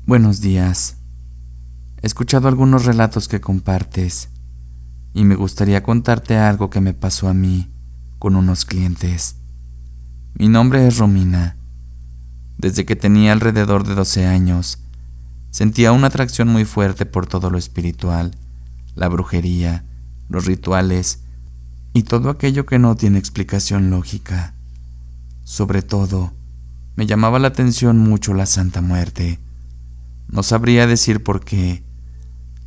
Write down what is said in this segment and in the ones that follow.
Buenos días. He escuchado algunos relatos que compartes y me gustaría contarte algo que me pasó a mí con unos clientes. Mi nombre es Romina. Desde que tenía alrededor de 12 años, sentía una atracción muy fuerte por todo lo espiritual, la brujería, los rituales y todo aquello que no tiene explicación lógica. Sobre todo, me llamaba la atención mucho la Santa Muerte. No sabría decir por qué.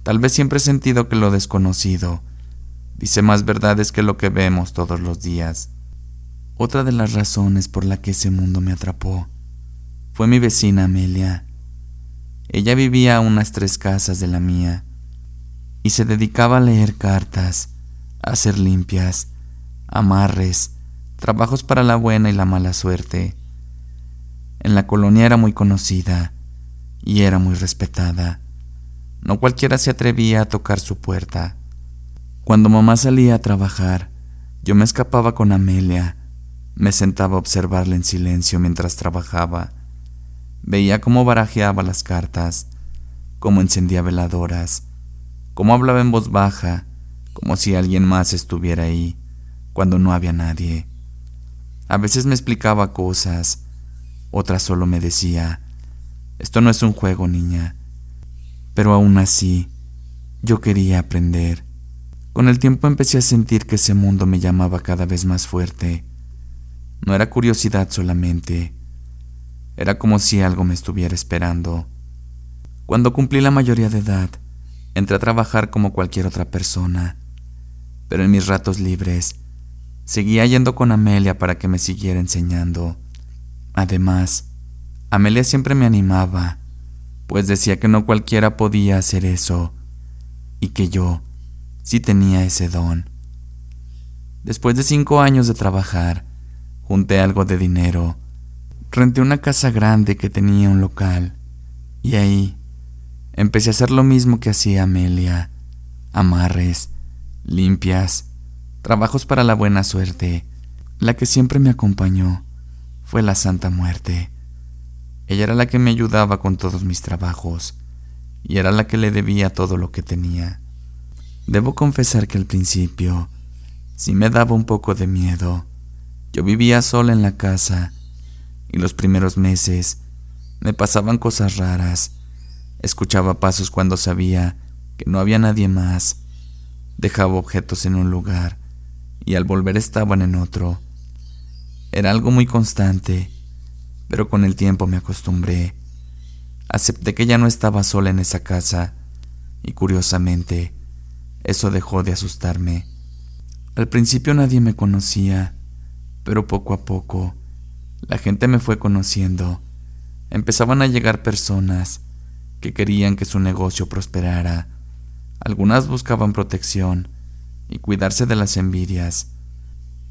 Tal vez siempre he sentido que lo desconocido dice más verdades que lo que vemos todos los días. Otra de las razones por la que ese mundo me atrapó fue mi vecina Amelia. Ella vivía a unas 3 casas de la mía y se dedicaba a leer cartas, a hacer limpias, amarres, trabajos para la buena y la mala suerte. En la colonia era muy conocida y era muy respetada. No cualquiera se atrevía a tocar su puerta. Cuando mamá salía a trabajar, yo me escapaba con Amelia. Me sentaba a observarla en silencio mientras trabajaba. Veía cómo barajeaba las cartas, cómo encendía veladoras, cómo hablaba en voz baja, como si alguien más estuviera ahí, cuando no había nadie. A veces me explicaba cosas, otras solo me decía: «Esto no es un juego, niña». Pero aún así, yo quería aprender. Con el tiempo empecé a sentir que ese mundo me llamaba cada vez más fuerte. No era curiosidad solamente. Era como si algo me estuviera esperando. Cuando cumplí la mayoría de edad, entré a trabajar como cualquier otra persona. Pero en mis ratos libres, seguía yendo con Amelia para que me siguiera enseñando. Además, Amelia siempre me animaba, pues decía que no cualquiera podía hacer eso, y que yo sí tenía ese don. Después de 5 años de trabajar, junté algo de dinero, renté una casa grande que tenía un local, y ahí empecé a hacer lo mismo que hacía Amelia: amarres, limpias, trabajos para la buena suerte. La que siempre me acompañó fue la Santa Muerte. Ella era la que me ayudaba con todos mis trabajos, y era la que le debía todo lo que tenía. Debo confesar que al principio sí me daba un poco de miedo. Yo vivía sola en la casa, y los primeros meses me pasaban cosas raras. Escuchaba pasos cuando sabía que no había nadie más. Dejaba objetos en un lugar, y al volver estaban en otro. Era algo muy constante, pero con el tiempo me acostumbré. Acepté que ya no estaba sola en esa casa, y curiosamente, eso dejó de asustarme. Al principio nadie me conocía, pero poco a poco, la gente me fue conociendo. Empezaban a llegar personas que querían que su negocio prosperara. Algunas buscaban protección y cuidarse de las envidias.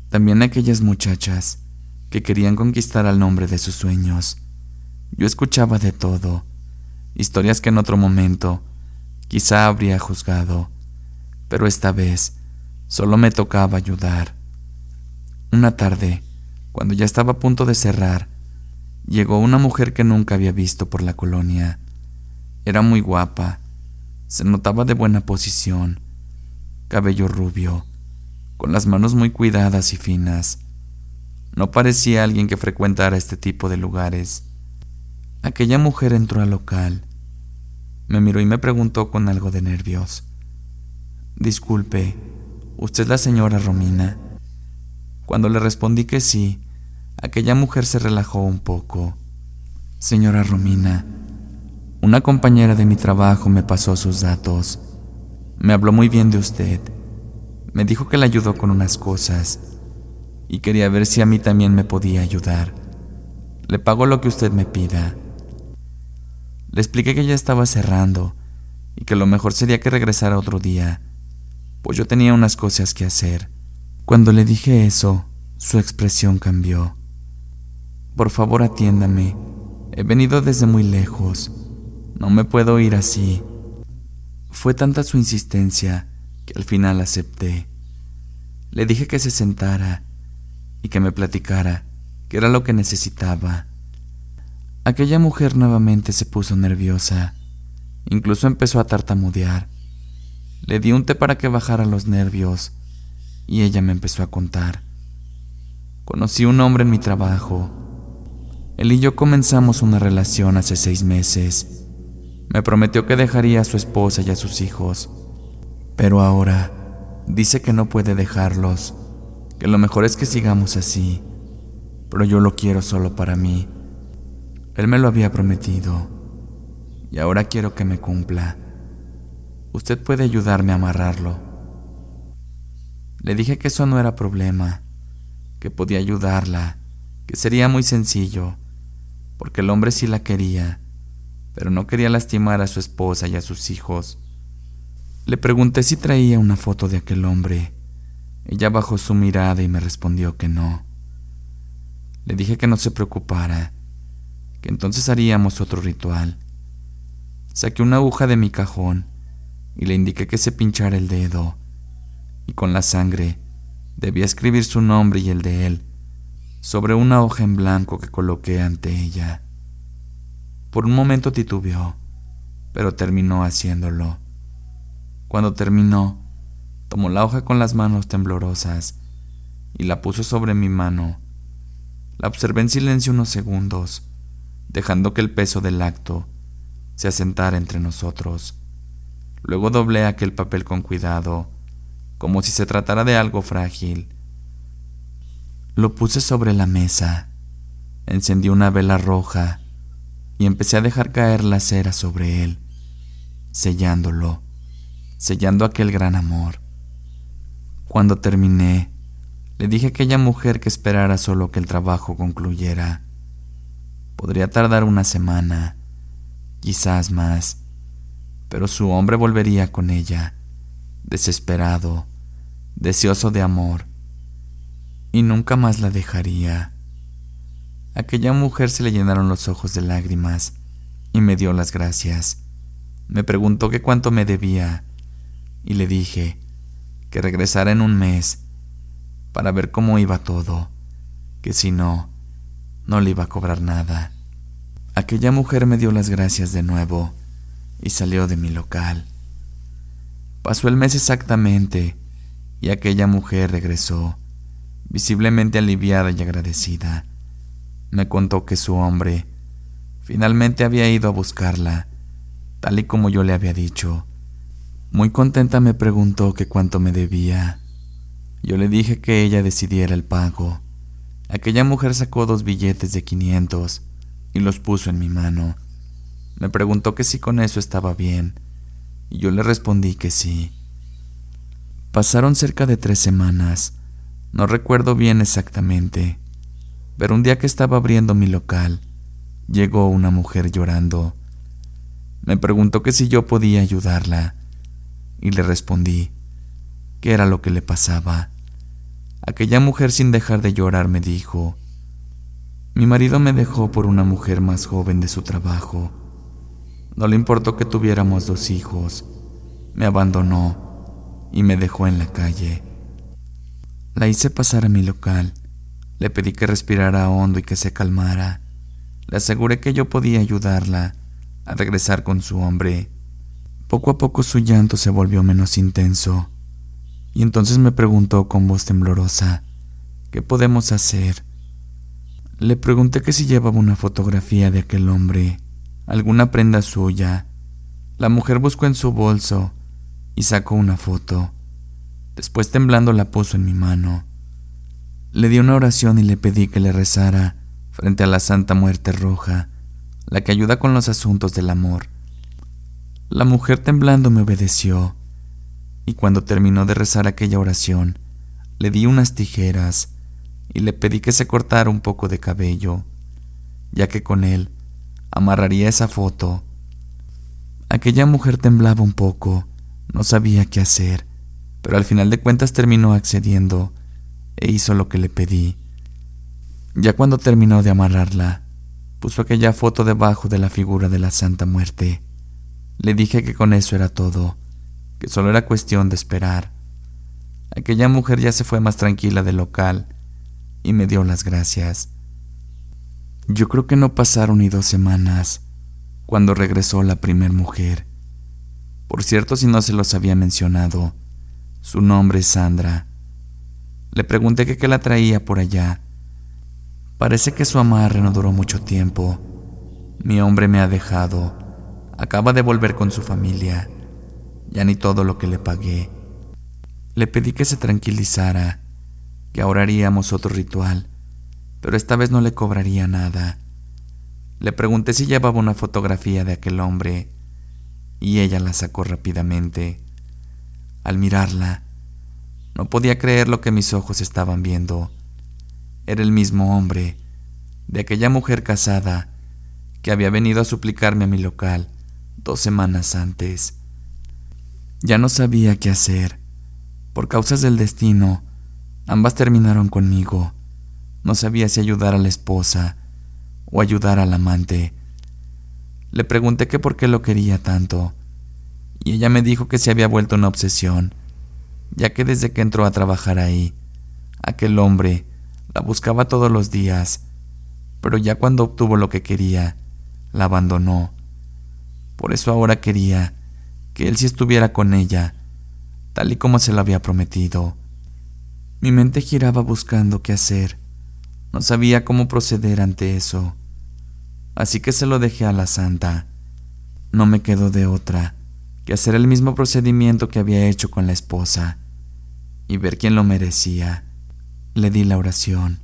También aquellas muchachas que querían conquistar al hombre de sus sueños. Yo escuchaba de todo, historias que en otro momento quizá habría juzgado, pero esta vez solo me tocaba ayudar. Una tarde, cuando ya estaba a punto de cerrar, llegó una mujer que nunca había visto por la colonia. Era muy guapa, se notaba de buena posición, cabello rubio, con las manos muy cuidadas y finas. No parecía alguien que frecuentara este tipo de lugares. Aquella mujer entró al local, me miró y me preguntó con algo de nervios: «Disculpe, ¿usted es la señora Romina?». Cuando le respondí que sí, aquella mujer se relajó un poco. «Señora Romina, una compañera de mi trabajo me pasó sus datos. Me habló muy bien de usted. Me dijo que le ayudó con unas cosas y quería ver si a mí también me podía ayudar. Le pago lo que usted me pida». Le expliqué que ya estaba cerrando y que lo mejor sería que regresara otro día, pues yo tenía unas cosas que hacer. Cuando le dije eso, su expresión cambió. «Por favor, atiéndame. He venido desde muy lejos. No me puedo ir así». Fue tanta su insistencia que al final acepté. Le dije que se sentara y que me platicara qué era lo que necesitaba. Aquella mujer nuevamente se puso nerviosa, incluso empezó a tartamudear. Le di un té para que bajara los nervios y ella me empezó a contar. Conocí un hombre en mi trabajo. Él y yo comenzamos una relación hace 6 meses. Me prometió que dejaría a su esposa y a sus hijos, pero ahora dice que no puede dejarlos, que lo mejor es que sigamos así, pero yo lo quiero solo para mí. Él me lo había prometido y ahora quiero que me cumpla. Usted puede ayudarme a amarrarlo. Le dije que eso no era problema, que podía ayudarla, que sería muy sencillo, porque el hombre sí la quería, pero no quería lastimar a su esposa y a sus hijos. Le pregunté si traía una foto de aquel hombre. Ella bajó su mirada y me respondió que no. Le dije que no se preocupara, que entonces haríamos otro ritual. Saqué una aguja de mi cajón y le indiqué que se pinchara el dedo, y con la sangre debía escribir su nombre y el de él sobre una hoja en blanco que coloqué ante ella. Por un momento titubeó, pero terminó haciéndolo. Cuando terminó, tomó la hoja con las manos temblorosas y la puso sobre mi mano. La observé en silencio unos segundos, dejando que el peso del acto se asentara entre nosotros. Luego doblé aquel papel con cuidado, como si se tratara de algo frágil. Lo puse sobre la mesa, encendí una vela roja y empecé a dejar caer la cera sobre él, sellándolo, sellando aquel gran amor. Cuando terminé, le dije a aquella mujer que esperara solo que el trabajo concluyera. Podría tardar una semana, quizás más, pero su hombre volvería con ella, desesperado, deseoso de amor, y nunca más la dejaría. A aquella mujer se le llenaron los ojos de lágrimas y me dio las gracias. Me preguntó que cuánto me debía y le dije que regresara en un mes para ver cómo iba todo, que si no, no le iba a cobrar nada. Aquella mujer me dio las gracias de nuevo y salió de mi local. Pasó el mes exactamente y aquella mujer regresó, visiblemente aliviada y agradecida. Me contó que su hombre finalmente había ido a buscarla, tal y como yo le había dicho. Muy contenta me preguntó que cuánto me debía. Yo le dije que ella decidiera el pago. Aquella mujer sacó 2 billetes de 500 y los puso en mi mano. Me preguntó que si con eso estaba bien, y yo le respondí que sí. Pasaron cerca de 3 semanas, no recuerdo bien exactamente, pero un día que estaba abriendo mi local, llegó una mujer llorando. Me preguntó que si yo podía ayudarla, y le respondí qué era lo que le pasaba. Aquella mujer, sin dejar de llorar, me dijo: mi marido me dejó por una mujer más joven de su trabajo. No le importó que tuviéramos 2 hijos. Me abandonó y me dejó en la calle. La hice pasar a mi local. Le pedí que respirara hondo y que se calmara. Le aseguré que yo podía ayudarla a regresar con su hombre. Poco a poco su llanto se volvió menos intenso, y entonces me preguntó con voz temblorosa: ¿qué podemos hacer? Le pregunté que si llevaba una fotografía de aquel hombre, alguna prenda suya. La mujer buscó en su bolso y sacó una foto. Después, temblando, la puso en mi mano. Le di una oración y le pedí que le rezara frente a la Santa Muerte Roja, la que ayuda con los asuntos del amor. La mujer, temblando, me obedeció, y cuando terminó de rezar aquella oración, le di unas tijeras y le pedí que se cortara un poco de cabello, ya que con él amarraría esa foto. Aquella mujer temblaba un poco, no sabía qué hacer, pero al final de cuentas terminó accediendo e hizo lo que le pedí. Ya cuando terminó de amarrarla, puso aquella foto debajo de la figura de la Santa Muerte. Le dije que con eso era todo, que solo era cuestión de esperar. Aquella mujer ya se fue más tranquila del local y me dio las gracias. Yo creo que no pasaron ni 2 semanas cuando regresó la primer mujer. Por cierto, si no se los había mencionado, su nombre es Sandra. Le pregunté que qué la traía por allá. Parece que su amarre no duró mucho tiempo. Mi hombre me ha dejado. Acaba de volver con su familia. Ya ni todo lo que le pagué. Le pedí que se tranquilizara, que ahora haríamos otro ritual, pero esta vez no le cobraría nada. Le pregunté si llevaba una fotografía de aquel hombre y ella la sacó rápidamente. Al mirarla, no podía creer lo que mis ojos estaban viendo. Era el mismo hombre de aquella mujer casada que había venido a suplicarme a mi local 2 semanas antes. Ya no sabía qué hacer. Por causas del destino, ambas terminaron conmigo. No sabía si ayudar a la esposa o ayudar al amante. Le pregunté que por qué lo quería tanto, y ella me dijo que se había vuelto una obsesión, ya que desde que entró a trabajar ahí, aquel hombre la buscaba todos los días, pero ya cuando obtuvo lo que quería, la abandonó. Por eso ahora quería que él sí estuviera con ella, tal y como se lo había prometido. Mi mente giraba buscando qué hacer. No sabía cómo proceder ante eso. Así que se lo dejé a la santa. No me quedó de otra que hacer el mismo procedimiento que había hecho con la esposa y ver quién lo merecía. Le di la oración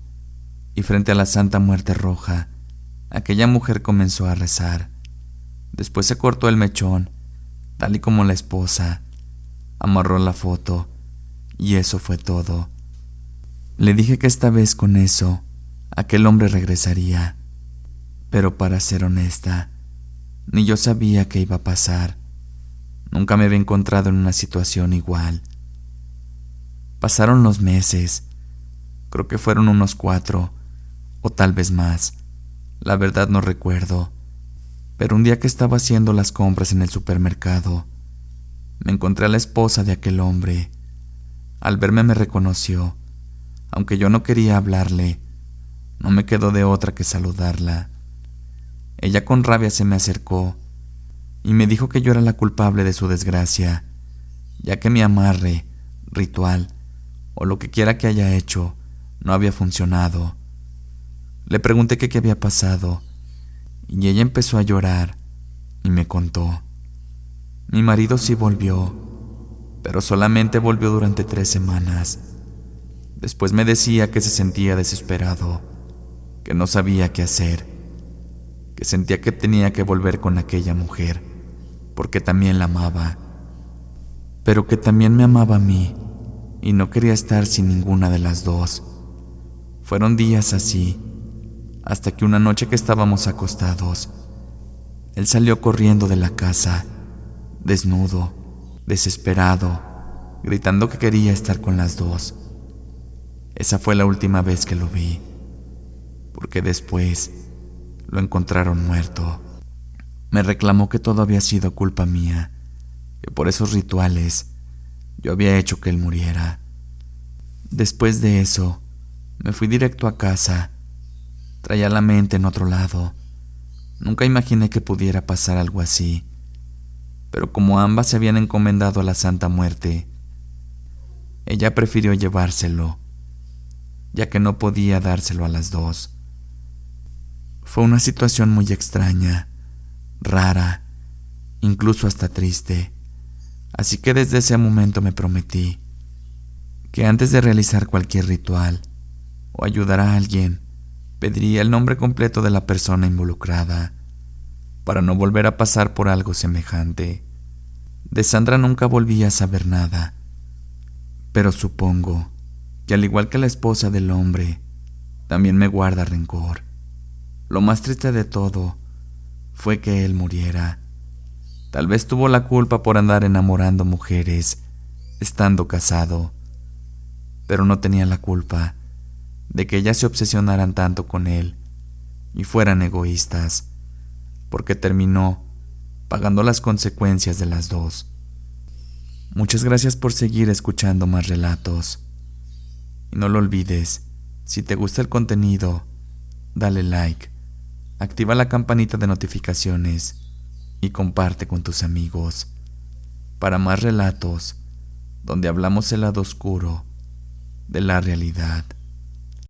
y frente a la Santa Muerte Roja, aquella mujer comenzó a rezar. Después se cortó el mechón, tal y como la esposa. Amarró la foto y eso fue todo. Le dije que esta vez con eso aquel hombre regresaría, pero para ser honesta, ni yo sabía qué iba a pasar. Nunca me había encontrado en una situación igual. Pasaron los meses, creo que fueron unos 4 o tal vez más, la verdad no recuerdo, pero un día que estaba haciendo las compras en el supermercado, me encontré a la esposa de aquel hombre. Al verme me reconoció. Aunque yo no quería hablarle, no me quedó de otra que saludarla. Ella con rabia se me acercó y me dijo que yo era la culpable de su desgracia, ya que mi amarre, ritual o lo que quiera que haya hecho no había funcionado. Le pregunté que qué había pasado y ella empezó a llorar y me contó. Mi marido sí volvió, pero solamente volvió durante 3 semanas. Después me decía que se sentía desesperado, que no sabía qué hacer, que sentía que tenía que volver con aquella mujer, porque también la amaba, pero que también me amaba a mí y no quería estar sin ninguna de las dos. Fueron días así, hasta que una noche que estábamos acostados, él salió corriendo de la casa, desnudo, desesperado, gritando que quería estar con las dos. Esa fue la última vez que lo vi, porque después lo encontraron muerto. Me reclamó que todo había sido culpa mía, que por esos rituales yo había hecho que él muriera. Después de eso, me fui directo a casa. Traía la mente en otro lado. Nunca imaginé que pudiera pasar algo así. Pero como ambas se habían encomendado a la Santa Muerte, ella prefirió llevárselo, ya que no podía dárselo a las dos. Fue una situación muy extraña, rara, incluso hasta triste. Así que desde ese momento me prometí que antes de realizar cualquier ritual o ayudar a alguien, pediría el nombre completo de la persona involucrada, para no volver a pasar por algo semejante. De Sandra nunca volví a saber nada, pero supongo que al igual que la esposa del hombre, también me guarda rencor. Lo más triste de todo fue que él muriera. Tal vez tuvo la culpa por andar enamorando mujeres, estando casado, pero no tenía la culpa de que ellas se obsesionaran tanto con él y fueran egoístas, porque terminó pagando las consecuencias de las dos. Muchas gracias por seguir escuchando más relatos. Y no lo olvides, si te gusta el contenido, dale like, activa la campanita de notificaciones y comparte con tus amigos para más relatos donde hablamos el lado oscuro de la realidad.